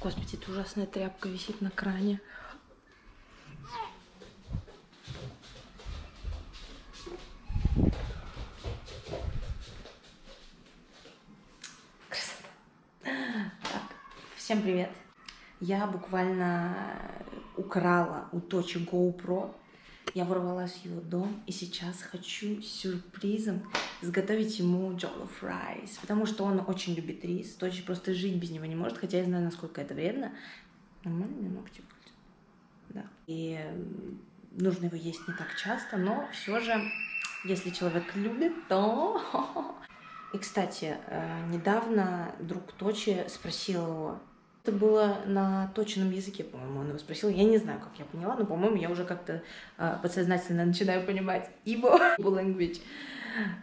Господи, эта ужасная тряпка висит на кране. Красота. Так, всем привет. Я буквально украла у Точи GoPro. Я ворвалась в его дом и сейчас хочу сюрпризом изготовить ему jollof rice, потому что он очень любит рис. Точи просто жить без него не может, хотя я знаю, насколько это вредно. Нормально мне ногти выглядят? Да. И нужно его есть не так часто, но все же, если человек любит, то... И, кстати, недавно друг Точи спросил его, это было на точном языке, по-моему, он его спросил. Я не знаю, как я поняла, но, по-моему, я уже как-то подсознательно начинаю понимать Ибо language.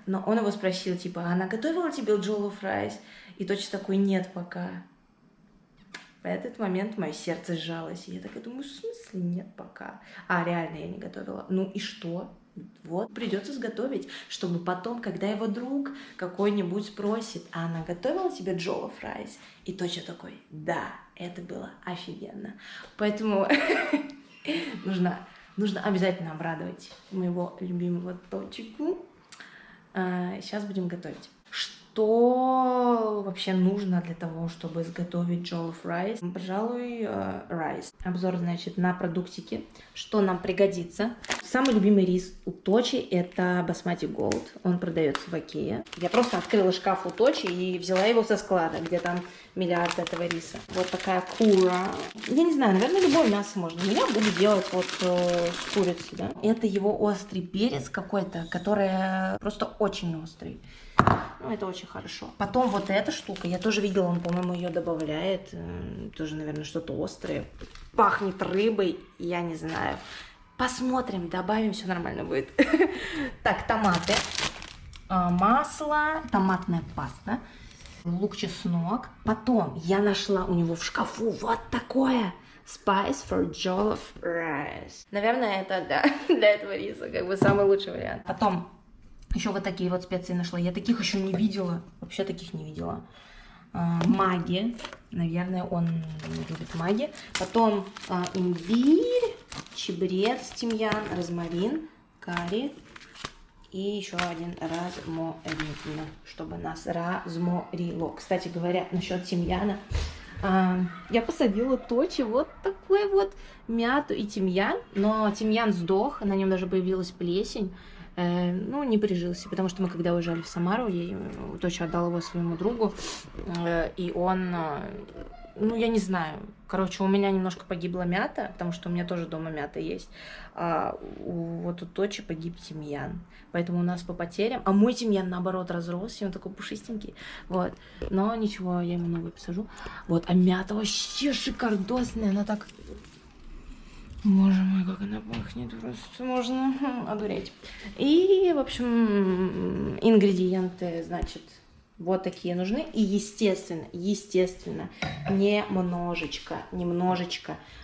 Но он его спросил, типа, она готовила тебе jollof rice? И Точи такой, нет пока. В этот момент мое сердце сжалось. И я такая думаю, в смысле нет пока? А, реально я не готовила. Ну и что? Вот, придется сготовить, чтобы потом, когда его друг какой-нибудь спросит, а она готовила тебе jollof rice? И Точа такой, да, это было офигенно. Поэтому нужно обязательно обрадовать моего любимого Точику. Сейчас будем готовить. Что вообще нужно для того, чтобы изготовить jollof rice? Пожалуй, райс. Обзор, значит, на продуктики. Что нам пригодится? Самый любимый рис у Точи это басмати gold. Он продается в Окее. Я просто открыла шкаф у Точи и взяла его со склада, где там миллиард этого риса. Вот такая кура. Я не знаю, наверное, любое мясо можно. Но я буду делать вот с курицей, да. Это его острый перец какой-то, который просто очень острый. Ну, это очень хорошо. Потом вот эта штука, я тоже видела, он, по-моему, ее добавляет. Тоже, наверное, что-то острое. Пахнет рыбой, я не знаю. Посмотрим, добавим, все нормально будет. Так, томаты, масло, томатная паста, лук, чеснок. Потом я нашла у него в шкафу вот такое. Spice for jollof rice. Наверное, это, да, для этого риса как бы самый лучший вариант. Потом еще вот такие вот специи нашла. Я таких еще не видела. Вообще таких не видела. Маги. Наверное, он любит маги. Потом имбирь, чабрец, тимьян, розмарин, карри. И еще один розмарин, чтобы нас разморило. Кстати говоря, насчет тимьяна. Я посадила Точи вот такой вот мяту и тимьян. Но тимьян сдох, на нем даже появилась плесень. Ну, не прижился, потому что мы, когда уезжали в Самару, я Точа отдала его своему другу, и он, ну, я не знаю, короче, у меня немножко погибла мята, потому что у меня тоже дома мята есть, а вот у Точи погиб тимьян, поэтому у нас по потерям, а мой тимьян, наоборот, разросся, он такой пушистенький, вот, но ничего, я ему новый посажу, вот, а мята вообще шикардосная, она так... Боже мой, как она пахнет, просто можно одуреть. И, в общем, ингредиенты, значит, вот такие нужны. И, естественно, немножечко,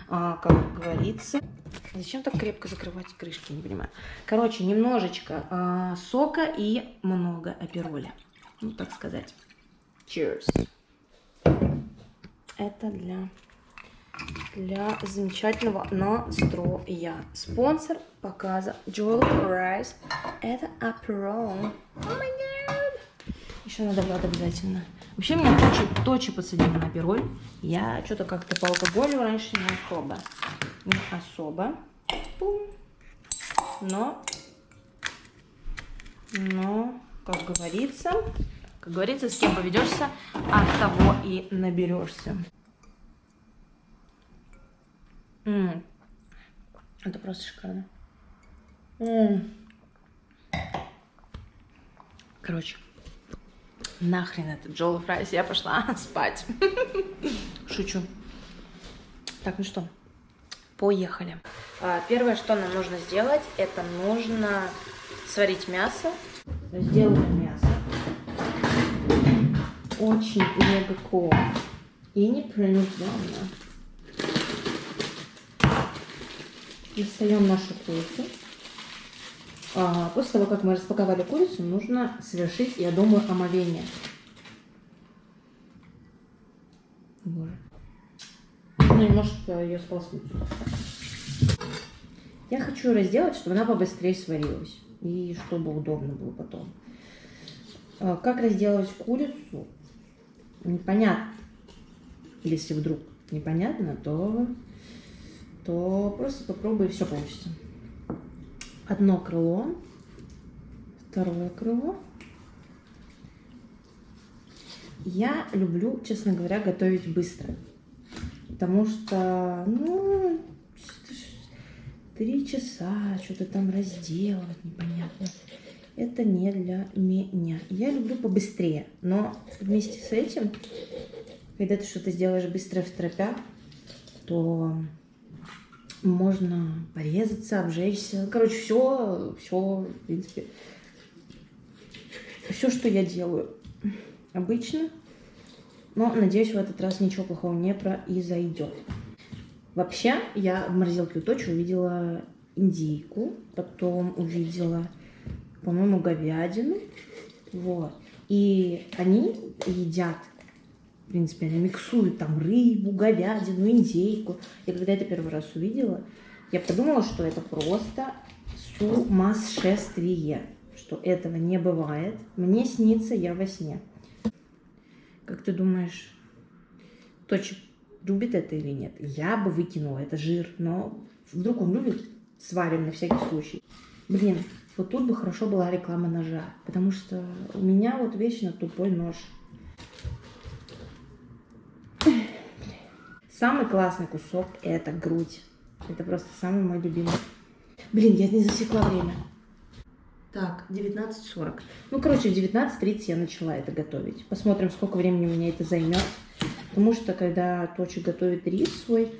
как говорится. Зачем так крепко закрывать крышки, я не понимаю. Короче, немножечко сока и много апероля. Ну, так сказать. Cheers. Это для замечательного настроя. Спонсор показа jollof rice это Aperol. Oh my god! Еще надо брать обязательно. Вообще меня Точи подсадили на Aperol. Я что-то как-то по алкоголю раньше не особо. Но, как говорится, с кем поведешься, от того и наберешься. Это просто шикарно. Короче, нахрен это jollof rice, я пошла спать. Шучу. Так, ну что, поехали. Первое, что нам нужно сделать, это нужно сварить мясо. Сделаем мясо очень легко и непринужденно. Достаем нашу курицу. После того, как мы распаковали курицу, нужно совершить, я думаю, омовение. Боже. Ну, немножко ее сполоснуть. Я хочу ее разделать, чтобы она побыстрее сварилась. И чтобы удобно было потом. Как разделывать курицу? Непонятно. Если вдруг непонятно, то просто попробуй, и все получится. Одно крыло, второе крыло. Я люблю, честно говоря, готовить быстро. Потому что, 3 часа что-то там разделывать непонятно. Это не для меня. Я люблю побыстрее. Но вместе с этим, когда ты что-то сделаешь быстро в торопях, то можно порезаться, обжечься. Короче, все, в принципе, все, что я делаю обычно. Но, надеюсь, в этот раз ничего плохого не произойдет. Вообще, я в морозилке у Точи увидела индейку, потом увидела, по-моему, говядину. Вот. И они едят, в принципе, они миксуют там рыбу, говядину, индейку. И когда это первый раз увидела, я подумала, что это просто сумасшествие, что этого не бывает. Мне снится, я во сне. Как ты думаешь, Точи любит это или нет? Я бы выкинула, это жир, но вдруг он любит, сварим на всякий случай. Блин, вот тут бы хорошо была реклама ножа, потому что у меня вот вечно тупой нож. Самый классный кусок — это грудь. Это просто самый мой любимый. Блин, я не засекла время. Так, 19:40. Ну, короче, в 19:30 я начала это готовить. Посмотрим, сколько времени у меня это займет. Потому что, когда Точи готовит рис свой,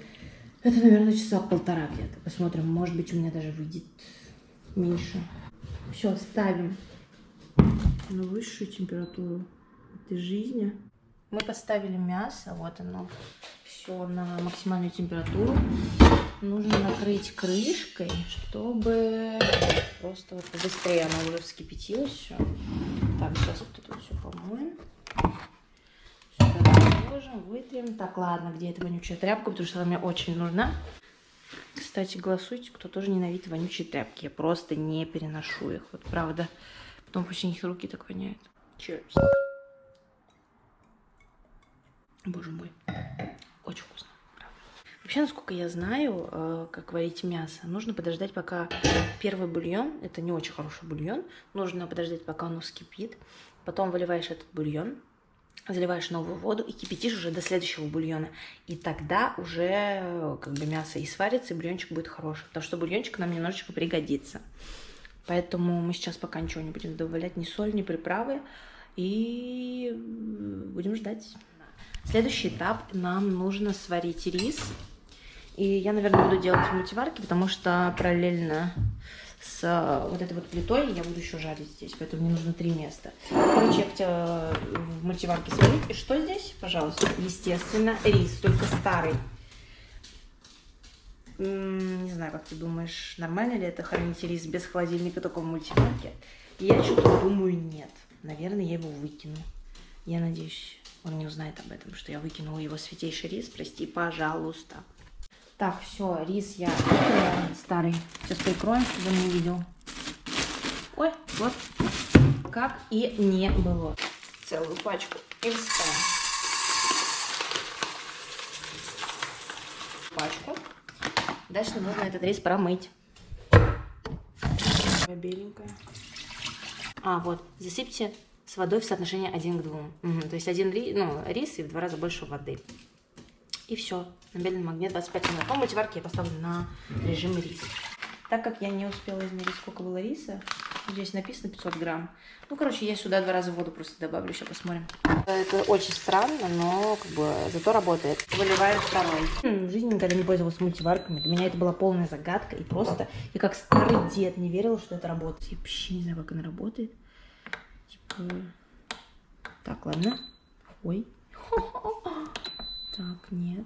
это, наверное, часа 1,5 где-то. Посмотрим, может быть, у меня даже выйдет меньше. Все, ставим на высшую температуру этой жизни. Мы поставили мясо, вот оно, все на максимальную температуру. Нужно накрыть крышкой, чтобы просто вот побыстрее оно уже вскипятилось все. Так, сейчас вот это вот все помоем. Сюда положим, вытрем. Так, ладно, где эта вонючая тряпка, потому что она мне очень нужна. Кстати, голосуйте, кто тоже ненавидит вонючие тряпки. Я просто не переношу их, вот правда. Потом после них руки так воняют. Cheers. Боже мой, очень вкусно. Вообще, насколько я знаю, как варить мясо, нужно подождать, пока первый бульон, это не очень хороший бульон, нужно подождать, пока он вскипит, потом выливаешь этот бульон, заливаешь новую воду и кипятишь уже до следующего бульона. И тогда уже как бы мясо и сварится, и бульончик будет хороший, потому что бульончик нам немножечко пригодится. Поэтому мы сейчас пока ничего не будем добавлять, ни соль, ни приправы, и будем ждать. Следующий этап, нам нужно сварить рис. И я, наверное, буду делать в мультиварке, потому что параллельно с вот этой вот плитой я буду еще жарить здесь, поэтому мне нужно 3 места. Короче, я хотела в мультиварке сварить. И что здесь? Пожалуйста, естественно, рис, только старый. Не знаю, как ты думаешь, нормально ли это хранить рис без холодильника только в мультиварке? Я что-то думаю, нет. Наверное, я его выкину. Я надеюсь, он не узнает об этом, что я выкинула его святейший рис. Прости, пожалуйста. Так, все, рис я выкинула, старый. Сейчас прикроем, чтобы он не видел. Ой, вот. Как и не было. Целую пачку. И вставим. Пачку. Дальше нужно этот рис промыть. Беленькая. А, вот, засыпьте с водой в соотношении 1 к 2. То есть рис и в 2 раза больше воды. И все. На медленном огне 25 минут. Но мультиварке я поставлю на режим рис. Так как я не успела измерить, сколько было риса, здесь написано 500 грамм. Ну, короче, я сюда 2 раза воду просто добавлю. Сейчас посмотрим. Это очень странно, но как бы зато работает. Выливаю второй. В жизни никогда не пользовалась мультиварками. Для меня это была полная загадка. И просто я как старый дед не верила, что это работает. Я вообще не знаю, как она работает. Типа... Так, ладно. Ой. Так, нет.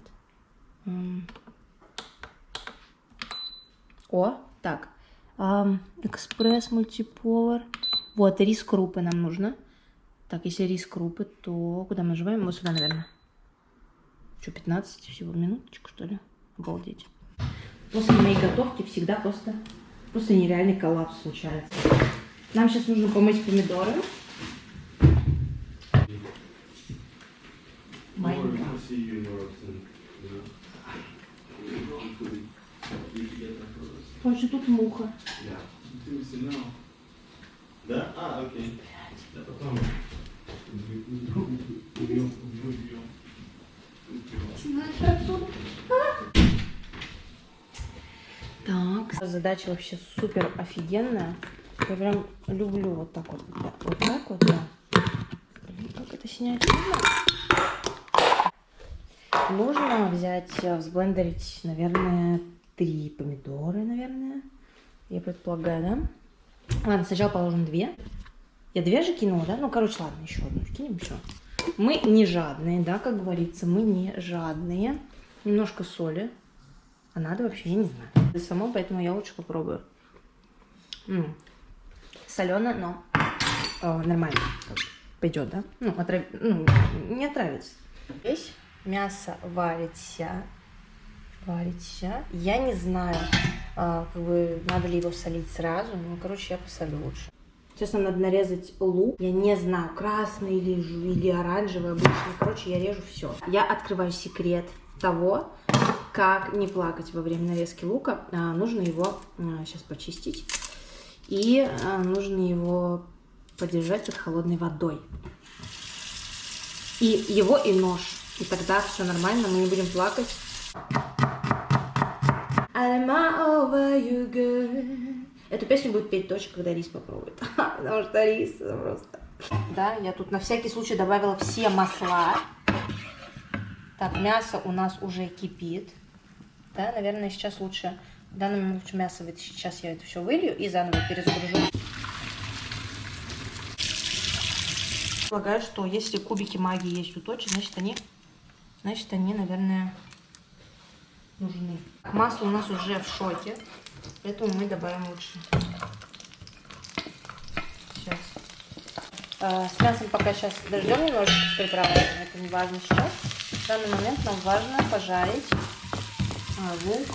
О, так. Экспресс, мультиповар. Вот, рис крупы нам нужно. Так, если рис крупы, то куда мы нажимаем? Вот сюда, наверное. Что, 15 всего минуточку, что ли? Обалдеть. После моей готовки всегда просто нереальный коллапс случается. Нам сейчас нужно помыть помидоры. Короче, тут муха. Да? А, окей. Да, потом. Так, задача вообще супер офигенная. Я прям люблю вот так вот. Да, вот так вот, да. Блин, как это снять? Нужно взять, взблендерить, наверное, 3 помидоры, наверное. Я предполагаю, да? Ладно, сначала положим 2. Я 2 же кинула, да? Ну, короче, ладно, еще одну кинем, все. Мы не жадные, да, как говорится, мы не жадные. Немножко соли. А надо вообще, я не знаю. Это само, поэтому я лучше попробую. Солено, но нормально. Пойдет, да? Ну, не отравится. Здесь мясо варится. Я не знаю, как бы, надо ли его солить сразу. Ну, короче, я посолю лучше. Сейчас нам надо нарезать лук. Я не знаю, красный или оранжевый обычный. Короче, я режу все. Я открываю секрет того, как не плакать во время нарезки лука. Нужно его сейчас почистить. И нужно его подержать под холодной водой. И его, и нож. И тогда все нормально, мы не будем плакать. I'm over you, girl. Эту песню будет петь точно, когда рис попробует. Потому что рис просто... Да, я тут на всякий случай добавила все масла. Так, мясо у нас уже кипит. Да, наверное, сейчас лучше... В данный момент лучше мясо вытащить. Сейчас я это все вылью и заново перезагружу. Предполагаю, что если кубики магии есть у Точи, значит они, наверное, нужны. Масло у нас уже в шоке, поэтому мы добавим лучше. Сейчас. С мясом пока сейчас дождем немножечко с приправами, это не важно сейчас. В данный момент нам важно пожарить лук.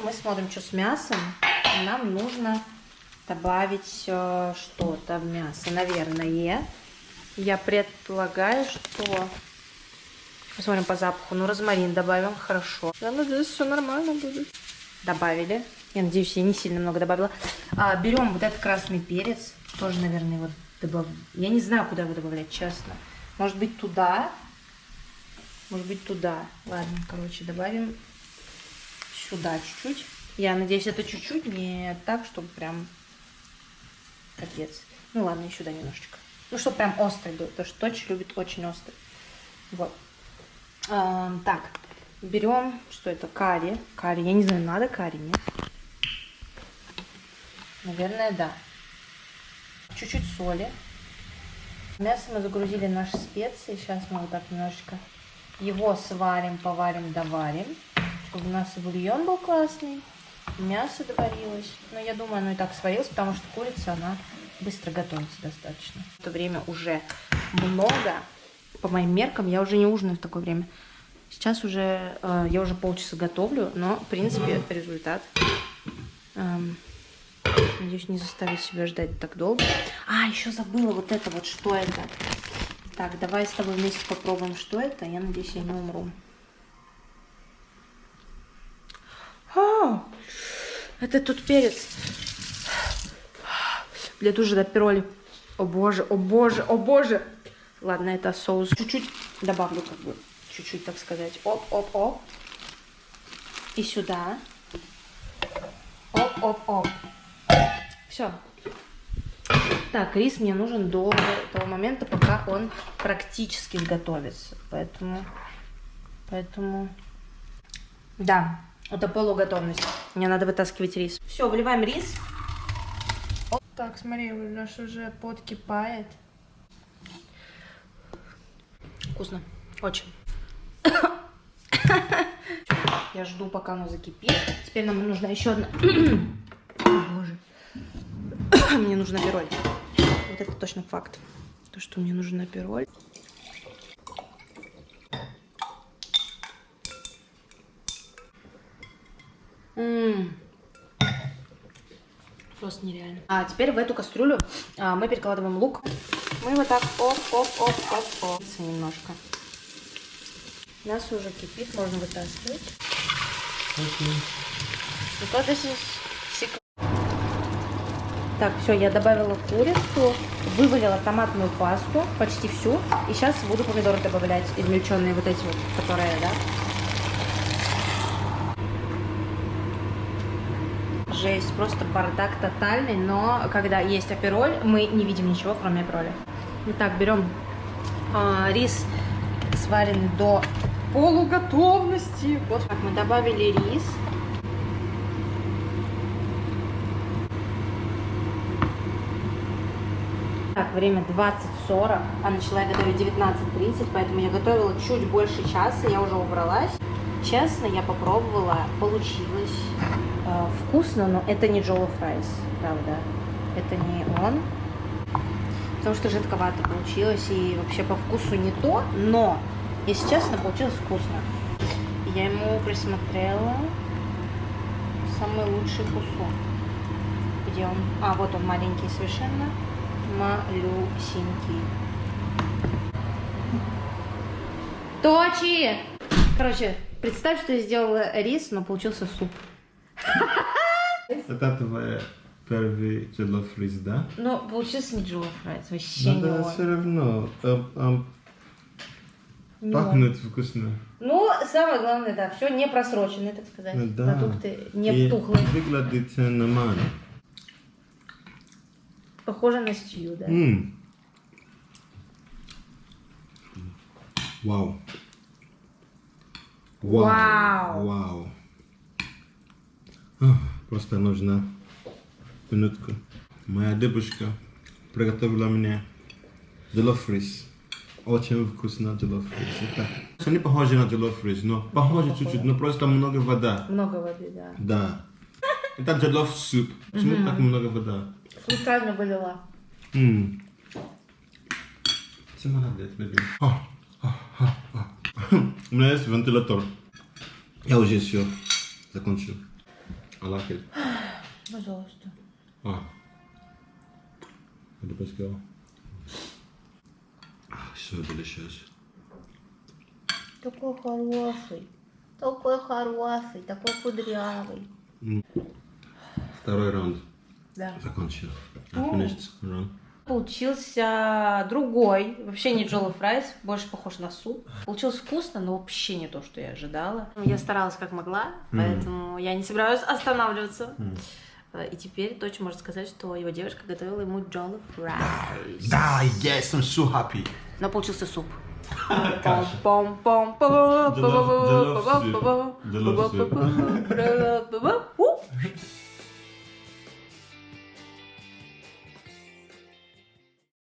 Мы смотрим, что с мясом. Нам нужно добавить что-то в мясо, наверное. Я предполагаю, что... Посмотрим по запаху. Ну, розмарин добавим, хорошо. Я надеюсь, все нормально будет. Добавили. Я надеюсь, я не сильно много добавила. Берем вот этот красный перец. Тоже, наверное, его добавим. Я не знаю, куда его добавлять, честно. Может быть, туда. Может быть, туда. Ладно, короче, добавим сюда чуть-чуть. Я надеюсь, это чуть-чуть, не так, чтобы прям капец. Ну ладно, и сюда немножечко. Ну, чтобы прям острый был, потому что Точи любит очень острый. Вот. Так, берем, что это, карри. Карри, я не знаю, надо карри, нет? Наверное, да. Чуть-чуть соли. В мясо мы загрузили наши специи. Сейчас мы вот так немножечко его сварим, поварим, доварим. Чтобы у нас и бульон был классный, мясо доварилось. Но я думаю, оно и так сварилось, потому что курица, она быстро готовится достаточно. В это время уже много. По моим меркам, я уже не ужинаю в такое время. Сейчас уже, я уже полчаса готовлю, но, в принципе, результат. Надеюсь, не заставить себя ждать так долго. Еще забыла вот это вот, что это. Так, давай с тобой вместе попробуем, что это. Я надеюсь, я не умру. Это тут перец. Для тужи пероли. О боже, о боже, о боже. Ладно, это соус. Чуть-чуть добавлю, как бы, чуть-чуть, так сказать. Оп-оп-оп. И сюда. Оп-оп-оп. Все. Так, рис мне нужен до того момента, пока он практически готовится. Поэтому, да, это полуготовность. Мне надо вытаскивать рис. Все, выливаем рис. Так, смотри, наш уже подкипает. Вкусно. Очень. Я жду, пока оно закипит. Теперь нам нужна еще одна. О, боже. Мне нужна пероль. Вот это точно факт. То, что мне нужна пероль. просто нереально. А теперь в эту кастрюлю мы перекладываем лук. Мы вот так оп-оп-оп-оп-оп. Немножко. Мясо уже кипит, можно вытаскивать. Так, все, я добавила курицу, вывалила томатную пасту, почти всю. И сейчас буду помидоры добавлять, измельченные вот эти вот, которые, да. Жесть, просто бардак тотальный, но когда есть апероль, мы не видим ничего, кроме апероля. Итак, берем рис, сваренный до полуготовности. Вот так, мы добавили рис. Так, время 20:40, а начала я готовить 19:30, поэтому я готовила чуть больше часа, я уже убралась. Честно, я попробовала, получилось вкусно, но это не джоллоф райс, правда. Это не он, потому что жидковато получилось и вообще по вкусу не то, но, если честно, получилось вкусно. Я ему присмотрела самый лучший кусок. Где он? А, вот он маленький совершенно. Малюсенький. Точи! Короче, представь, что я сделала рис, но получился суп. Это твоя первый джоллоф рис, да? Но получился не джоллоф райс, вообще не Да, он. все равно. Не Пахнет вкусно. Ну, самое главное, да, все не просроченное, так сказать. Да. Продукты не тухлые. Выглядит нормально. Похоже на стью, да. Вау. Вау. Вау. Просто нужна минутку. Моя девушка приготовила мне джоллоф рис. Очень вкусно джоллоф рис. Это не похоже на джоллоф рис, но похоже чуть-чуть, но просто много вода. Много воды, да. Да. Это джоллоф суп. Почему так много вода? Случайно вылила. Ты молодец, беби. У меня есть вентилятор. Я уже все закончил. I like it. Пожалуйста. The best girl. So delicious. Такой хороший. Такой хороший. Такой кудрявый. Второй раунд. Да. Закончил. I finished round. Получился другой, вообще не джоллоф райс, больше похож на суп. Получилось вкусно, но вообще не то, что я ожидала. Я старалась как могла, поэтому я не собираюсь останавливаться. И теперь точно может сказать, что его девушка готовила ему джоллоф райс. Да, yes, I'm so happy. Но получился суп.